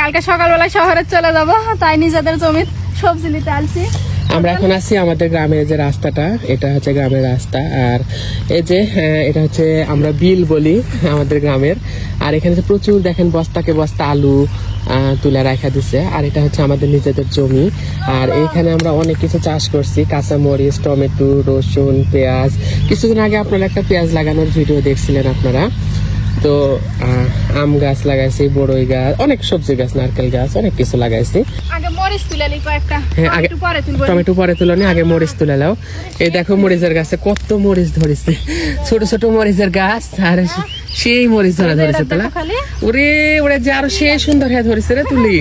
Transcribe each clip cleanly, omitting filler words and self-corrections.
কালকে সকালবেলা শহরে চলে যাব, তাই নিজেদের জমি সবজি নিতে আসছি। আমরা এখন আছি আমাদের গ্রামের যে রাস্তাটা, এটা হচ্ছে গ্রামের রাস্তা। আর এই যে এটা হচ্ছে আমরা বিল বলি আমাদের গ্রামের। আর এখানে যে প্রচুর দেখেন বস্তাকে বস্তা আলু তুলে রাখা দিছে। আর এটা হচ্ছে আমাদের নিজেদের জমি। আর এইখানে আমরা অনেক কিছু চাষ করছি, কাঁচামরিচ, টমেটো, রসুন, পেঁয়াজ। কিছুদিন আগে আপনারা একটা পেঁয়াজ লাগানোর ভিডিও দেখছিলেন আপনারা। তো আম গাছ লাগাইছি, বড়ই গাছ, অনেক সবজি গাছ, নারকেল গাছ, অনেক কিছু লাগাইছি। আগে মরিচ তুলে নি কয়েকটা, হ্যাঁ, আগে পরে তুলবো। টমেটো পরে তুলনি, আগে মরিচ তুলে নাও। এই দেখো মরিচের গাছে কত মরিচ ধরেছে, ছোট ছোট মরিচের গাছ। আর সেই মরিচ ধরা ধরেছে তাহলে ওরে ওরে যে আরো সে সুন্দর হয়ে ধরেছে রে তুলি।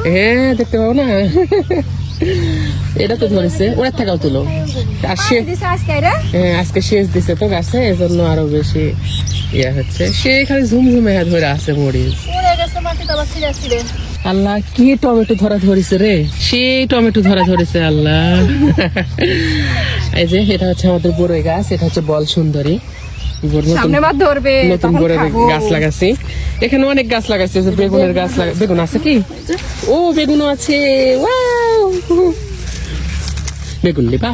হ্যাঁ দেখতে পাবো না, এটা তো ধরেছে, ওরা থাকাও তুলো। আর হ্যাঁ আজকে শেষ দিছে তো গাছে, এজন্য আরো বেশি ইয়া হচ্ছে। সে খালি ঝুমঝুমে ধরে আছে মরিচ। আল্লাহ কি টমেটো ধরা ধরেছে রে, সেই টমেটো ধরা ধরেছে আল্লাহ। এই যে এটা হচ্ছে আমাদের বড়ই গাছ, এটা হচ্ছে বল সুন্দরী। নতুন বড়ই গাছ লাগাচ্ছি। এখানে অনেক গাছ লাগাচ্ছে, বেগুনের গাছ বেগুন আছে কি? ও বেগুনও আছে, বেগুন নিবা?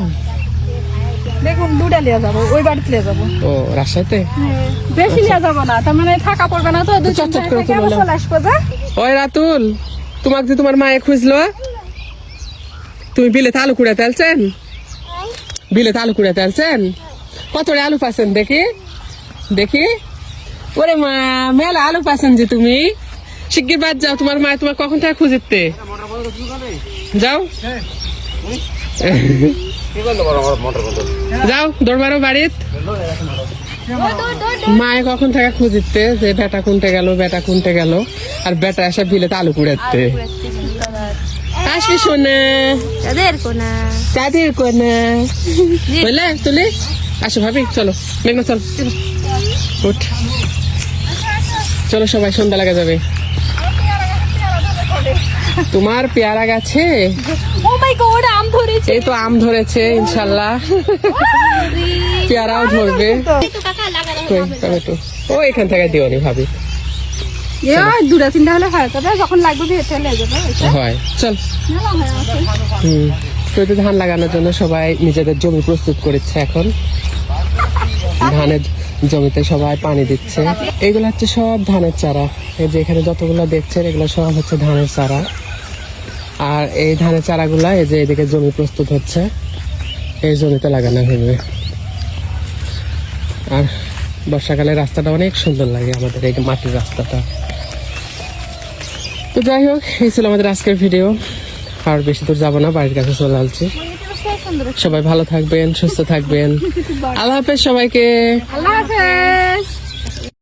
বেগুন দুটা লিয়ে যাবো, ওই বাড়িতে লিয়ে যাবো। ও রাজশাহীতে? বেশি লিয়ে যাবো না, তার মানে থাকা পড়বে না তো। চটচট করে চলে আসবো যে। ওই রাতুল, তোমাকে যে তোমার মায়ে খুঁজলো, তুমি বিলেতে আলু কুড়াতে আলছেন? বিলেতে আলু কুড়াতে আলছেন? কত আলু পাচ্ছেন দেখি দেখি? ওরে মা, মেলা আলু পাচ্ছেন যে তুমি। শিগগির বাদ যাও, তোমার মা তোমার কখন থেকে খুঁজিতে যাও। যাও দরবারও বাড়িত, মায়ে কখন থেকে খুঁজিতে যে বেটা কোনটা গেল, বেটা কোনটা গেল। আর বেটা এসে বিলেতে আলু কুড়াতে। আসবি শোনা, চাঁদের কোনা বুঝলে তুলি। আসো ভাবি, চলো মেঘনা চল, উঠ চলো, সবাই সন্ধ্যা লাগা যাবে। তোমার পেয়ারা গাছে এই তো আম ধরেছে, ইনশাল্লাহ পেয়ারাও ধরবে। টমেটো ও এখান থেকে দিওনি ভাবি, দুটা তিনটা হলে হয়, তবে যখন লাগবে হয়। চল তো ধান লাগানোর জন্য সবাই নিজেদের জমি প্রস্তুত করেছে। এখন ধানের জমিতে সবাই পানি দিচ্ছে। এগুলো হচ্ছে সব ধানের চারা। এই যে এখানে যতগুলো দেখছেন এগুলো সব হচ্ছে ধানের চারা। আর এই ধানের চারাগুলা এই যে এদিকে জমি প্রস্তুত হচ্ছে, এই জমিতে লাগানো হবে। আর বর্ষাকালে রাস্তাটা অনেক সুন্দর লাগে আমাদের এই মাটির রাস্তাটা। তো যাই হোক, এই ছিল আমাদের আজকের ভিডিও। আর বেশি দূর যাবো না, বাড়ির কাছে চলে আসছি। সবাই ভালো থাকবেন, সুস্থ থাকবেন। আল্লাহ হাফেজ সবাইকে। আল্লাহ হাফেজ।